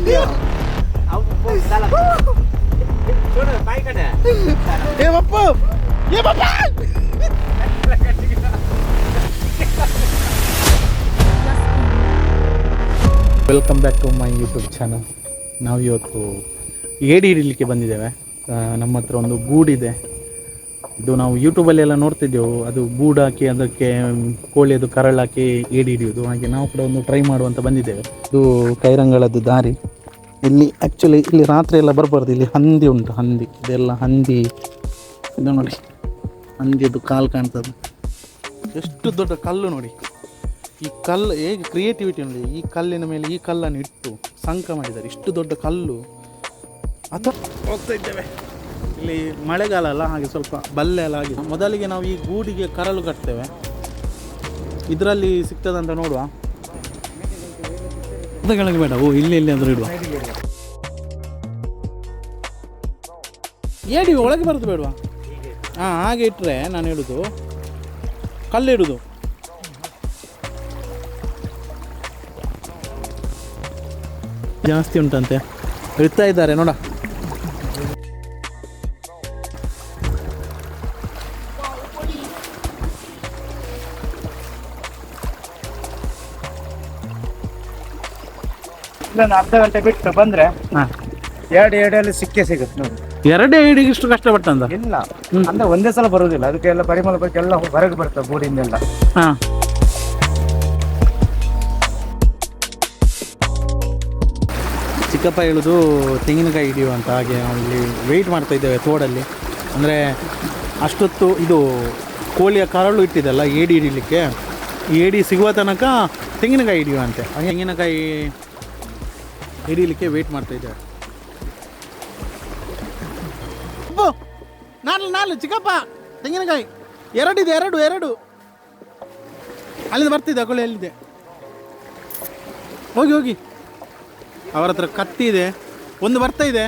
ए पप्पू ये पापा welcome back to my YouTube channel. ನಾವು ಇವತ್ತು ಏಡಿ ಹಿಡಿಲಿಕ್ಕೆ ಬಂದಿದ್ದೇವೆ. ನಮ್ಮ ಹತ್ರ ಒಂದು ಗೂಡಿದೆ. ಇದು ನಾವು ಯೂಟ್ಯೂಬಲ್ಲೆಲ್ಲ ನೋಡ್ತಿದ್ದೆವು, ಅದು ಗೂಡು ಹಾಕಿ ಅದಕ್ಕೆ ಕೋಳಿಯದು ಕರಳು ಹಾಕಿ ಏಡಿ ಹಿಡಿಯೋದು. ಹಾಗೆ ನಾವು ಕೂಡ ಒಂದು ಟ್ರೈ ಮಾಡುವಂತ ಬಂದಿದ್ದೇವೆ. ಇದು ಕೈರಂಗಳದ್ದು ದಾರಿ. ಇಲ್ಲಿ ಆ್ಯಕ್ಚುಲಿ ಇಲ್ಲಿ ರಾತ್ರಿ ಎಲ್ಲ ಬರಬಾರ್ದು. ಇಲ್ಲಿ ಹಂದಿ ಉಂಟು, ಹಂದಿ. ಇದೆಲ್ಲ ಹಂದಿ. ಇದು ನೋಡಿ ಹಂದಿಯದು ಕಾಲು ಕಾಣ್ತದೆ. ಎಷ್ಟು ದೊಡ್ಡ ಕಲ್ಲು ನೋಡಿ. ಈ ಕಲ್ಲು ಹೇಗೆ ಕ್ರಿಯೇಟಿವಿಟಿ ನೋಡಿ. ಈ ಕಲ್ಲಿನ ಮೇಲೆ ಈ ಕಲ್ಲನ್ನು ಇಟ್ಟು ಸಂಕ ಮಾಡಿದ್ದಾರೆ. ಇಷ್ಟು ದೊಡ್ಡ ಕಲ್ಲು. ಅಥವಾ ಹೋಗ್ತಾ ಇದ್ದೇವೆ. ಇಲ್ಲಿ ಮಳೆಗಾಲ ಅಲ್ಲ, ಹಾಗೆ ಸ್ವಲ್ಪ ಬಲ್ಲೆ ಎಲ್ಲ ಆಗಿದೆ. ಮೊದಲಿಗೆ ನಾವು ಈ ಗೂಡಿಗೆ ಕರಳು ಕಟ್ತೇವೆ. ಇದರಲ್ಲಿ ಸಿಗ್ತದಂತ ನೋಡುವ. ಅದಗಳಿಗೆ ಬೇಡ. ಓ ಇಲ್ಲಿ ಆದರೂ ಇಡುವ. ಏಡಿ ಒಳಗೆ ಬರೋದು ಬೇಡವಾ? ಹಾಂ, ಹಾಗೆ ಇಟ್ಟರೆ ನಾನು ಇಡೋದು ಕಲ್ಲಿಡುದು. ಜಾಸ್ತಿ ಉಂಟಂತೆ, ಇಡ್ತಾ ಇದ್ದಾರೆ ನೋಡ. ಅರ್ಧ ಗಂಟೆ ಬಿಟ್ಟು ಬಂದ್ರೆ ಎರಡು ಏಡಲ್ಲಿ ಸಿಕ್ಕೇ ಸಿಗುತ್ತೆ ನೋಡಿ. ಎರಡೇ ಏಡಿಗೆ ಇಷ್ಟು ಕಷ್ಟಪಟ್ಟಂತ ಇಲ್ಲ ಅಂದ್ರೆ ಒಂದೇ ಸಲ ಬರುವುದಿಲ್ಲ. ಅದಕ್ಕೆಲ್ಲ ಪರಿಮಳ ಬಗ್ಗೆ ಎಲ್ಲ ಹೊರಗೆ ಬರ್ತವೆ ಗೂಡಿಂದೆಲ್ಲ. ಹಾಂ, ಚಿಕ್ಕಪ್ಪ ಹೇಳೋದು ತೆಂಗಿನಕಾಯಿ ಹಿಡಿಯುವಂತ. ಹಾಗೆ ನಾವು ಇಲ್ಲಿ ವೆಯ್ಟ್ ಮಾಡ್ತಾ ಇದ್ದೇವೆ ತೋಡಲ್ಲಿ. ಅಂದರೆ ಅಷ್ಟೊತ್ತು ಇದು ಕೋಳಿಯ ಕರಳು ಇಟ್ಟಿದ್ದಲ್ಲ ಏಡಿ ಹಿಡಿಲಿಕ್ಕೆ. ಈ ಏಡಿ ಸಿಗುವ ತನಕ ತೆಂಗಿನಕಾಯಿ ಹಿಡಿಯುವಂತೆ. ತೆಂಗಿನಕಾಯಿ ಹಿಡಿಯಲಿಕ್ಕೆ ವೆಯ್ಟ್ ಮಾಡ್ತಾ ಇದ್ದೇವೆ. ನಾಲ್ಕು ಚಿಕ್ಕಪ್ಪ ತೆಂಗಿನಕಾಯಿ ಎರಡಿದೆ. ಎರಡು ಅಲ್ಲಿಂದ ಬರ್ತಿದ್ದೆ. ಕೊಳೆ ಎಲ್ಲಿದೆ? ಹೋಗಿ ಅವರ ಹತ್ರ ಕತ್ತಿ ಇದೆ. ಒಂದು ಬರ್ತಾ ಇದೆ.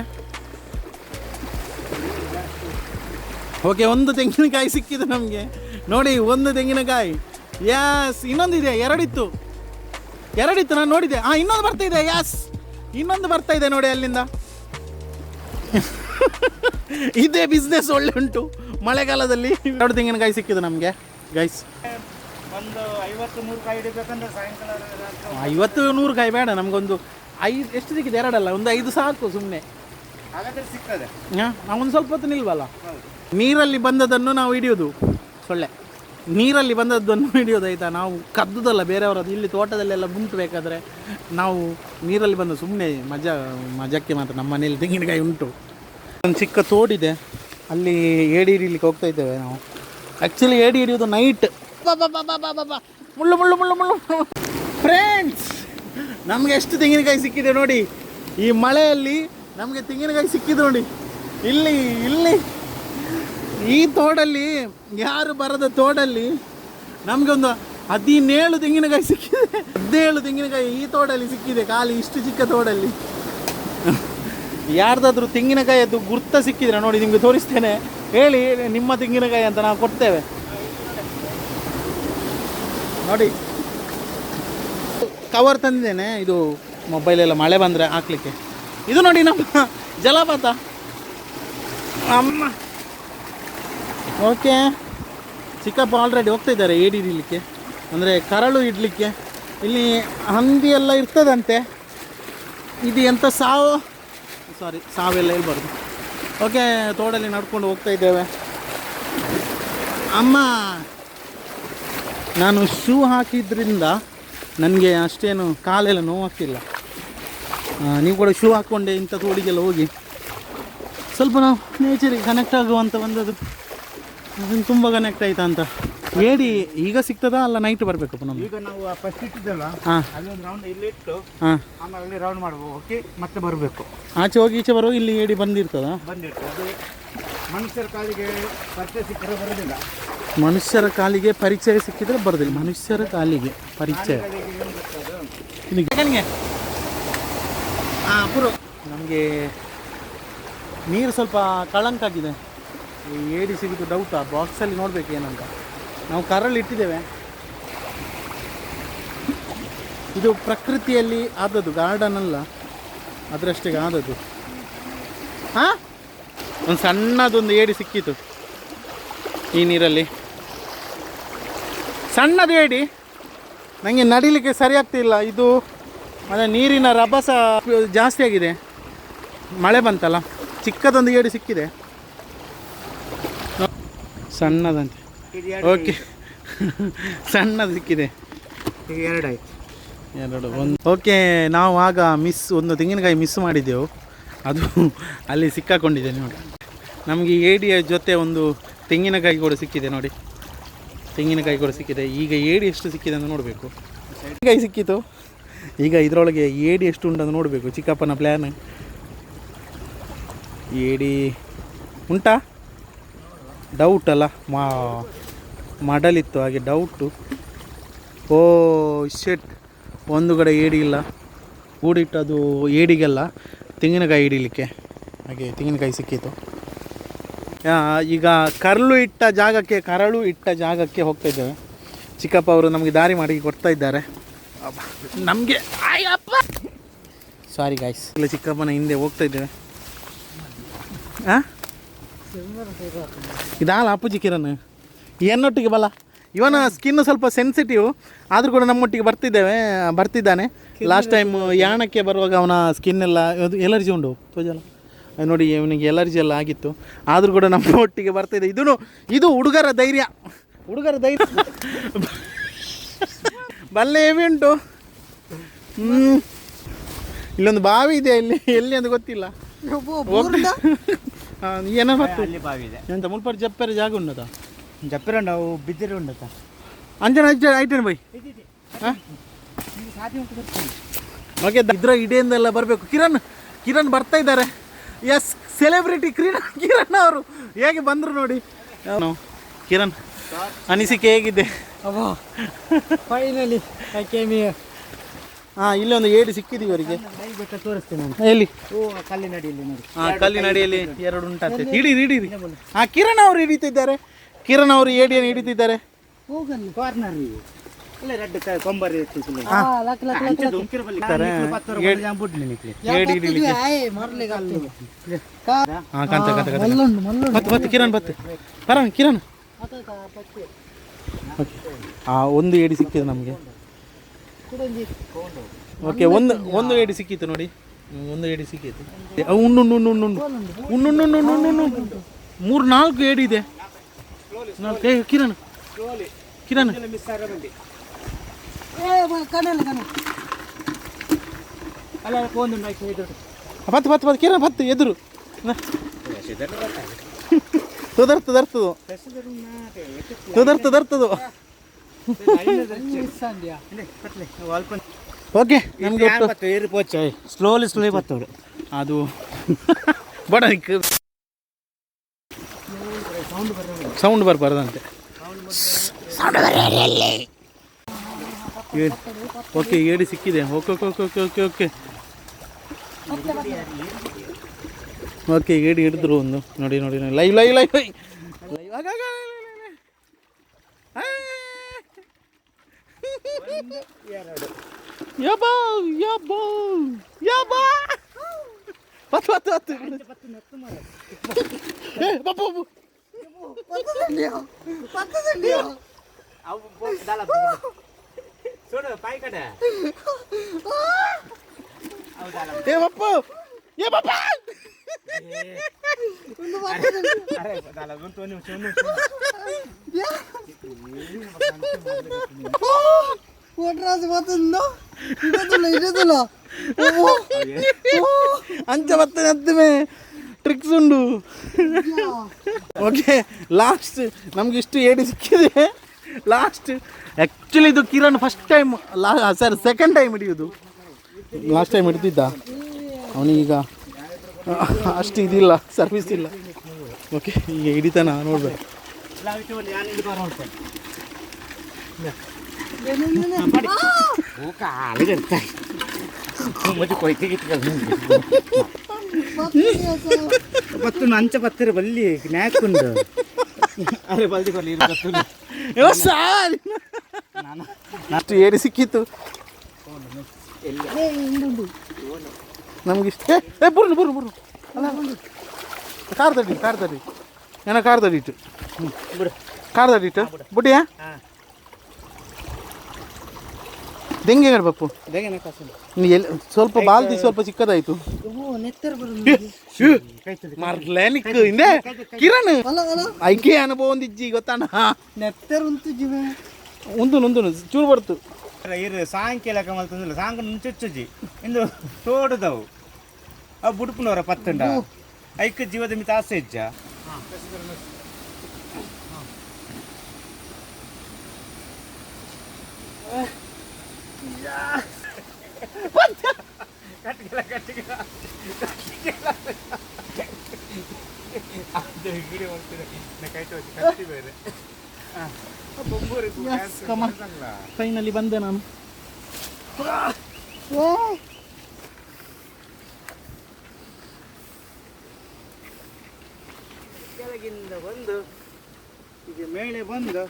ಓಕೆ, ಒಂದು ತೆಂಗಿನಕಾಯಿ ಸಿಕ್ಕಿದೆ ನಮಗೆ ನೋಡಿ. ಒಂದು ತೆಂಗಿನಕಾಯಿ. ಯಾಸ್, ಇನ್ನೊಂದಿದೆ. ಎರಡಿತ್ತು ನಾನು ನೋಡಿದೆ. ಹಾಂ, ಇನ್ನೊಂದು ಬರ್ತಾ ಇದೆ. ಯಾಸ್, ಇನ್ನೊಂದು ಬರ್ತಾ ಇದೆ ನೋಡಿ ಅಲ್ಲಿಂದ. ಇದೇ ಬಿಸ್ನೆಸ್ ಒಳ್ಳೆ ಉಂಟು ಮಳೆಗಾಲದಲ್ಲಿ. 2 ತೆಂಗಿನಕಾಯಿ ಸಿಕ್ಕಿದೆ ನಮಗೆ ಗೈಸ್. ಒಂದು 50-100 ಕಾಯಿ ಹಿಡಿಬೇಕಂದ್ರೆ ಸಾಯಂಕಾಲ 50-100 ಕಾಯಿ ಬೇಡ ನಮಗೊಂದು 5. ಎಷ್ಟು ಸಿಕ್ಕಿದೆ? 2 ಅಲ್ಲ, ಒಂದು 5 ಸಾಕು ಸುಮ್ಮನೆ. ಹಾಗಾದ್ರೆ ಸಿಗ್ತದೆ. ನಾವೊಂದು ಸ್ವಲ್ಪ ಹೊತ್ತು ನಿಲ್ವಲ್ಲ. ನೀರಲ್ಲಿ ಬಂದದನ್ನು ನಾವು ಹಿಡಿಯೋದು. ಸೊಳ್ಳೆ ನೀರಲ್ಲಿ ಬಂದದ್ದನ್ನು ಹಿಡಿಯೋದು, ಆಯಿತಾ? ನಾವು ಕದ್ದುದಲ್ಲ ಬೇರೆಯವರದ್ದು. ಇಲ್ಲಿ ತೋಟದಲ್ಲೆಲ್ಲ ಉಂಟು. ಬೇಕಾದರೆ ನಾವು ನೀರಲ್ಲಿ ಬಂದು ಸುಮ್ಮನೆ ಮಜಕ್ಕೆ ಮಾತ್ರ. ನಮ್ಮ ಮನೇಲಿ ತೆಂಗಿನಕಾಯಿ ಉಂಟು. ಒಂದು ಚಿಕ್ಕ ತೋಡಿದೆ, ಅಲ್ಲಿ ಏಡಿ ಹಿಡಿಲಿಕ್ಕೆ ಹೋಗ್ತಾ ಇದ್ದೇವೆ ನಾವು. ಆ್ಯಕ್ಚುಲಿ ಏಡಿ ಹಿಡಿಯೋದು ನೈಟ್. ಮುಳ್ಳು ಫ್ರೆಂಡ್ಸ್, ನಮಗೆ ಎಷ್ಟು ತೆಂಗಿನಕಾಯಿ ಸಿಕ್ಕಿದೆ ನೋಡಿ. ಈ ಮಳೆಯಲ್ಲಿ ನಮಗೆ ತೆಂಗಿನಕಾಯಿ ಸಿಕ್ಕಿದೆ ನೋಡಿ. ಇಲ್ಲಿ ಈ ತೋಡಲ್ಲಿ, ಯಾರು ಬರದ ತೋಡಲ್ಲಿ ನಮಗೆ ಒಂದು 17 ತೆಂಗಿನಕಾಯಿ ಸಿಕ್ಕಿದೆ. 17 ತೆಂಗಿನಕಾಯಿ ಈ ತೋಡಲ್ಲಿ ಸಿಕ್ಕಿದೆ. ಖಾಲಿ ಇಷ್ಟು ಚಿಕ್ಕ ತೋಡಲ್ಲಿ. ಯಾರ್ದಾದ್ರೂ ತೆಂಗಿನಕಾಯಿ ಅದು ಗುರ್ತ ಸಿಕ್ಕಿದ್ರೆ ನೋಡಿ, ನಿಮಗೆ ತೋರಿಸ್ತೇನೆ. ಹೇಳಿ ನಿಮ್ಮ ತೆಂಗಿನಕಾಯಿ ಅಂತ ನಾವು ಕೊಡ್ತೇವೆ ನೋಡಿ. ಕವರ್ ತಂದಿದ್ದೇನೆ. ಇದು ಮೊಬೈಲೆಲ್ಲ ಮಳೆ ಬಂದರೆ ಹಾಕ್ಲಿಕ್ಕೆ. ಇದು ನೋಡಿ ನಮ್ಮ ಜಲಪಾತ. ಅಮ್ಮ ಓಕೆ, ಚಿಕ್ಕಪ್ಪ ಆಲ್ರೆಡಿ ಹೋಗ್ತಾ ಇದ್ದಾರೆ ಏಡಿ ಹಿಡಲಿಕ್ಕೆ, ಅಂದರೆ ಕರಳು ಇಡಲಿಕ್ಕೆ. ಇಲ್ಲಿ ಹಂದಿ ಎಲ್ಲ ಇರ್ತದಂತೆ. ಇದು ಎಂಥ ಸಾವೆಲ್ಲ ಹೇಳ್ಬಾರ್ದು. ಓಕೆ, ತೋಡಲ್ಲಿ ನಡ್ಕೊಂಡು ಹೋಗ್ತಾ ಇದ್ದೇವೆ. ಅಮ್ಮ, ನಾನು ಶೂ ಹಾಕಿದ್ರಿಂದ ನನಗೆ ಅಷ್ಟೇನು ಕಾಲೆಲ್ಲ ನೋವಾಗ್ತಿಲ್ಲ. ನೀವು ಕೂಡ ಶೂ ಹಾಕ್ಕೊಂಡೆ ಇಂಥ ತೋಡಿಗೆಲ್ಲ ಹೋಗಿ ಸ್ವಲ್ಪ ನಾವು ನೇಚರಿಗೆ ಕನೆಕ್ಟ್ ಆಗುವಂಥ ಬಂದದ್ದು. ಅದನ್ನು ತುಂಬ ಕನೆಕ್ಟ್ ಆಯ್ತಾ ಅಂತ. ಏಡಿ ಈಗ ಸಿಗ್ತದಾ ಅಲ್ಲ ನೈಟ್ ಬರಬೇಕು ನಮ್ಗೆ? ಈಗ ನಾವು ಫಸ್ಟ್ ಇಟ್ಟಿದ್ದಲ್ಲ, ಅಲ್ಲಿ ಒಂದು ರೌಂಡ್ ಇಲ್ಲಿ ಇಟ್ಟು ಆಮೇಲೆ ಅಲ್ಲಿ ರೌಂಡ್ ಮಾಡ್ಬೋದು. ಓಕೆ, ಮತ್ತೆ ಬರಬೇಕು. ಆಚೆ ಹೋಗಿ ಈಚೆ ಬರೋ ಇಲ್ಲಿ ಏಡಿ ಬಂದಿರ್ತದ? ಬಂದಿರ್ತದೆ. ಅದು ಮನುಷ್ಯರ ಕಾಲಿಗೆ ಪರಿಚಯ ಸಿಕ್ಕರೆ ಬರೋದಿಲ್ಲ. ಮನುಷ್ಯರ ಕಾಲಿಗೆ ಪರಿಚಯ ಸಿಕ್ಕಿದ್ರೆ ಬರೋದಿಲ್ಲ. ಮನುಷ್ಯರ ಕಾಲಿಗೆ ಪರಿಚಯ ಪುರು. ನಮಗೆ ನೀರು ಸ್ವಲ್ಪ ಕಳಂಕ ಆಗಿದೆ. ಈ ಏಡಿ ಸಿಗೋದು ಡೌಟಾ? ಬಾಕ್ಸಲ್ಲಿ ನೋಡಬೇಕು ಏನಂತ. ನಾವು ಕರಳು ಇಟ್ಟಿದ್ದೇವೆ. ಇದು ಪ್ರಕೃತಿಯಲ್ಲಿ ಆದದ್ದು, ಗಾರ್ಡನ್ ಅಲ್ಲ. ಅದರಷ್ಟಿಗೆ ಆದದ್ದು. ಹಾಂ, ಒಂದು ಸಣ್ಣದೊಂದು ಏಡಿ ಸಿಕ್ಕಿತು ಈ ನೀರಲ್ಲಿ, ಸಣ್ಣದು ಏಡಿ. ನನಗೆ ನಡಿಲಿಕ್ಕೆ ಸರಿ ಆಗ್ತಿಲ್ಲ ಇದು, ಮತ್ತು ನೀರಿನ ರಭಸ ಜಾಸ್ತಿ ಆಗಿದೆ, ಮಳೆ ಬಂತಲ್ಲ. ಚಿಕ್ಕದೊಂದು ಏಡಿ ಸಿಕ್ಕಿದೆ, ಸಣ್ಣದಂತೆ. ಓಕೆ, ಸಣ್ಣದು ಸಿಕ್ಕಿದೆ. ಈಗ 2 ಆಯ್ತು. 2 1. ಓಕೆ, ನಾವು ಆಗ ಒಂದು ತೆಂಗಿನಕಾಯಿ ಮಿಸ್ ಮಾಡಿದ್ದೆವು, ಅದು ಅಲ್ಲಿ ಸಿಕ್ಕಾಕೊಂಡಿದೆ ನೋಡಿ. ನಮಗೆ ಏಡಿಯ ಜೊತೆ ಒಂದು ತೆಂಗಿನಕಾಯಿ ಕೂಡ ಸಿಕ್ಕಿದೆ ನೋಡಿ, ತೆಂಗಿನಕಾಯಿ ಕೂಡ ಸಿಕ್ಕಿದೆ. ಈಗ ಏಡಿ ಎಷ್ಟು ಸಿಕ್ಕಿದೆ ಅಂತ ನೋಡಬೇಕು. ತೆಂಗಿನಕಾಯಿ ಸಿಕ್ಕಿತು, ಈಗ ಇದರೊಳಗೆ ಏಡಿ ಎಷ್ಟು ಉಂಟು ಅಂತ ನೋಡಬೇಕು. ಚಿಕ್ಕಪ್ಪನ ಪ್ಲ್ಯಾನ್. ಏಡಿ ಉಂಟಾ? ಡೌಟ್ ಅಲ್ಲ, ಮಡಲಿತ್ತು ಹಾಗೆ ಡೌಟು. ಓ ಶೆಟ್, ಒಂದು ಕಡೆ ಏಡಿ ಇಲ್ಲ. ಕೂಡಿಟ್ಟು ಅದು ಏಡಿಗೆಲ್ಲ ತೆಂಗಿನಕಾಯಿ ಹಿಡಿಲಿಕ್ಕೆ, ಹಾಗೆ ತೆಂಗಿನಕಾಯಿ ಸಿಕ್ಕಿತ್ತು. ಈಗ ಕರಳು ಇಟ್ಟ ಜಾಗಕ್ಕೆ ಹೋಗ್ತಾ ಇದ್ದೇವೆ. ಚಿಕ್ಕಪ್ಪ ಅವರು ನಮಗೆ ದಾರಿ ಮಾಡಿ ಕೊಡ್ತಾ ಇದ್ದಾರೆ. ನಮಗೆ ಸಾರಿ ಗಾಯ್ಸ್, ಇಲ್ಲ ಚಿಕ್ಕಪ್ಪನ ಹಿಂದೆ ಹೋಗ್ತಾ ಇದ್ದೇವೆ. ಹಾಂ, ಇದಲ್ಲ ಅಪ್ಪುಜಿ ಕಿರಣ್ ಏನೊಟ್ಟಿಗೆ ಬಲ್ಲ. ಇವನ ಸ್ಕಿನ್ ಸ್ವಲ್ಪ ಸೆನ್ಸಿಟಿವ್ ಆದರೂ ಕೂಡ ನಮ್ಮೊಟ್ಟಿಗೆ ಬರ್ತಿದ್ದಾನೆ. ಲಾಸ್ಟ್ ಟೈಮ್ ಯಾಣಕ್ಕೆ ಬರುವಾಗ ಅವನ ಸ್ಕಿನ್ ಎಲ್ಲ ಎಲರ್ಜಿ ಉಂಟು ತೋಜಲ್ಲ ನೋಡಿ, ಇವನಿಗೆ ಎಲರ್ಜಿ ಎಲ್ಲ ಆಗಿತ್ತು. ಆದರೂ ಕೂಡ ನಮ್ಮ ಒಟ್ಟಿಗೆ ಬರ್ತಿದ್ದೆ. ಇದು ಹುಡುಗರ ಧೈರ್ಯ ಬಲ್ಲೆ ಹೆವಿ ಉಂಟು. ಇಲ್ಲೊಂದು ಬಾವಿ ಇದೆ, ಎಲ್ಲಿ ಅಂತ ಗೊತ್ತಿಲ್ಲ. ಏನೋ ಎಂತ ಮುಲ್ಪರ್ ಜಪ್ಪರೆ ಜಾಗ ಉಂಡದ ಜಪ್ಪರ ನಾವು ಬಿದ್ದಿರು ಉಂಡತ ಅಂಜನ ಐಟೇನು ಬೈ. ಓಕೆ, ಇದ್ರ ಇಡೆಯಿಂದೆಲ್ಲ ಬರಬೇಕು. ಕಿರಣ್ ಬರ್ತಾ ಇದ್ದಾರೆ. ಎಸ್, ಸೆಲೆಬ್ರಿಟಿ ಕಿರಣ್ ಅವರು ಹೇಗೆ ಬಂದರು ನೋಡಿ. ಕಿರಣ್, ಅನಿಸಿಕೆ ಹೇಗಿದೆ? ಫೈನಲಿ ಹಾಂ, ಇಲ್ಲಿ ಒಂದು ಏಡಿ ಸಿಕ್ಕಿದ್ದೀವಿ ಅವರಿಗೆ. ತೋರಿಸ್ತೇನೆ ನಾನು. ಎಲ್ಲಿ? ಕಲ್ಲಿನಡಿಯಲ್ಲಿ ನೋಡಿ. ಕಲ್ಲಿನಡಿಯಲ್ಲಿ 2 ಉಂಟಂತೆ. ಹಿಡೀರಿ. ಹಾಂ, ಕಿರಣ್ ಅವರು ಹಿಡಿತಿದ್ದಾರೆ. ಕಿರಣ್ ಅವರು ಏಡಿಯನ್ನು ಹಿಡಿತಿದ್ದಾರೆ. ಕಾರ್ನರ್ ರೆಡ್ ಕೊಂಬರಿ ಕಿರಣ್ ಕಿರಣ್ ಒಂದು ಏಡಿ ಸಿಕ್ಕಿದೆ ನಮಗೆ. ಓಕೆ, ಒಂದು ಏಡಿ ಸಿಕ್ಕಿತ್ತು ನೋಡಿ, ಒಂದು ಏಡಿ ಸಿಕ್ಕಿತ್ತು. ಉಣ್ಣು 3-4 ಏಡಿ ಇದೆ. ಕಿರಣ್ ಬತ್ತು ಕಿರಣ್ ಬತ್ತು ಎದುರು ತರ್ತದು. ಓಕೆ, ನಮಗೆ ಸ್ಲೋಲಿ ಬರ್ತವ್ರು ಅದು ಬಡ ಸೌಂಡ್ ಬರಬಾರ್ದಂತೆ. ಓಕೆ, ಏಡಿ ಸಿಕ್ಕಿದೆ. ಓಕೆ ಓಕೆ, ಏಡಿ ಹಿಡಿದ್ರು ಒಂದು. ನೋಡಿ ಲೈವ್ ಅಂಚ ಬರ್ತದೆ ಟ್ರಿಕ್ಸ್ ಉಂಡು. ಓಕೆ, ಲಾಸ್ಟ್ ನಮ್ಗೆ ಇಷ್ಟು ಏಡಿ ಸಿಕ್ಕಿದೆ. ಲಾಸ್ಟ್ ಆ್ಯಕ್ಚುಲಿ ಇದು Kiran first time, second time ಹಿಡಿಯೋದು. ಲಾಸ್ಟ್ ಟೈಮ್ ಹಿಡ್ದಿದ್ದ ಅವನಿಗೀಗ ಅಷ್ಟು ಇದಿಲ್ಲ, ಸರ್ವಿಸ್ ಇಲ್ಲ. ಓಕೆ, ಈಗ ಹಿಡಿತಾನ ನೋಡ್ಬೇಕು. ಅಂಚ ಪತ್ತಿರ ಬಲ್ಲಿ ನ್ಯಾಕ್ಕೊಂಡು ಅರೆ ಬಲ್ದಿ ಕೊರ್ಲಿ ಅಷ್ಟು ಏಡಿ ಸಿಕ್ಕಿತ್ತು. ನಮ್ಗೆ ಇಷ್ಟ ಬರು ಅಲ್ಲ ಕಾರ್ ತಡಿ ಏನ ಕಾರ್ ತಡಿಟ್ಟು ಬಿಡು ಕಾರ್ ತಡಿಟ್ಟು ಬುಡ್ಡಿಯಾ ಹಾಂ ದೆಂಗೆ ಬಪ್ಪು ದೇಗೇನ ಕಾಸು ನೀ ಎಲ್ಲಿ ಸ್ವಲ್ಪ ಬಾಲ್ದಿ ಸ್ವಲ್ಪ ಚಿಕ್ಕದಾಯ್ತು ನೆತ್ತರ್ ಮಾರ್ಲೇನಿಕ್ ಹಿಂದೆ ಕಿರಣ್ ಐಕೆ ಅನುಭವ ಒಂದಿಜ್ಜಿ ಗೊತ್ತಾನ ನೆತ್ತರ್ ಉಂಟು ಜಿವೆ ಉಂದು ಚೂರು ಬರ್ತು ಇರು ಸಾಯಂಕಾಲ ಕಮಲ್ತಂದಿಲ್ಲ ಸಾಯಂಕಾಲ ಮುಂಚುಚ್ಚುಜಿ ಇಂದು ತೋಡದವು ಅವು ಬುಡುಪುನವರ ಪತ್ತಂಡ ಐಕ ಜೀವದ ಮಿತ ಆಸೆ ಇಜ್ಜ ಫೈನಲಿ ಬಂದೆ ನಾನು ಕೆಳಗಿಂದ ಬಂದು ಈಗ ಮೇಲೆ ಬಂದು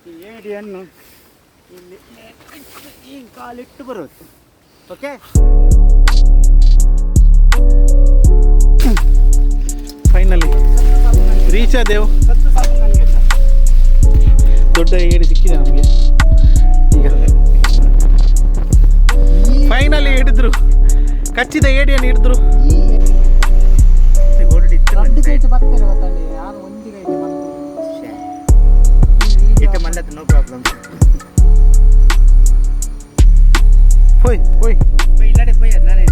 ಈ ಏಡಿಯನ್ನು ಇಲ್ಲಿ ಈ ಕಾಲಿಟ್ಟು ಬರೋದು ಓಕೆ ಫೈನಲಿ ರೀಚ್ ಆದೆವು ಸತ್ತು ಸಾಕು ನನಗೆ ದೊಡ್ಡ ಏಡಿ ಸಿಕ್ಕಿದೆ ನಮಗೆ ಈಗ ಫೈನಲಿ ಹಿಡಿದ್ರು ಕಚ್ಚಿದ ಏಡಿಯನ್ನು ಹಿಡಿದ್ರು ಮಲ್ಲತ್ತು ನೋ ಪ್ರಾಬ್ಲಮ್ ಹೋಯ್ ಇಲ್ಲಡೆ ಪೋಯ್ ನಾನೇ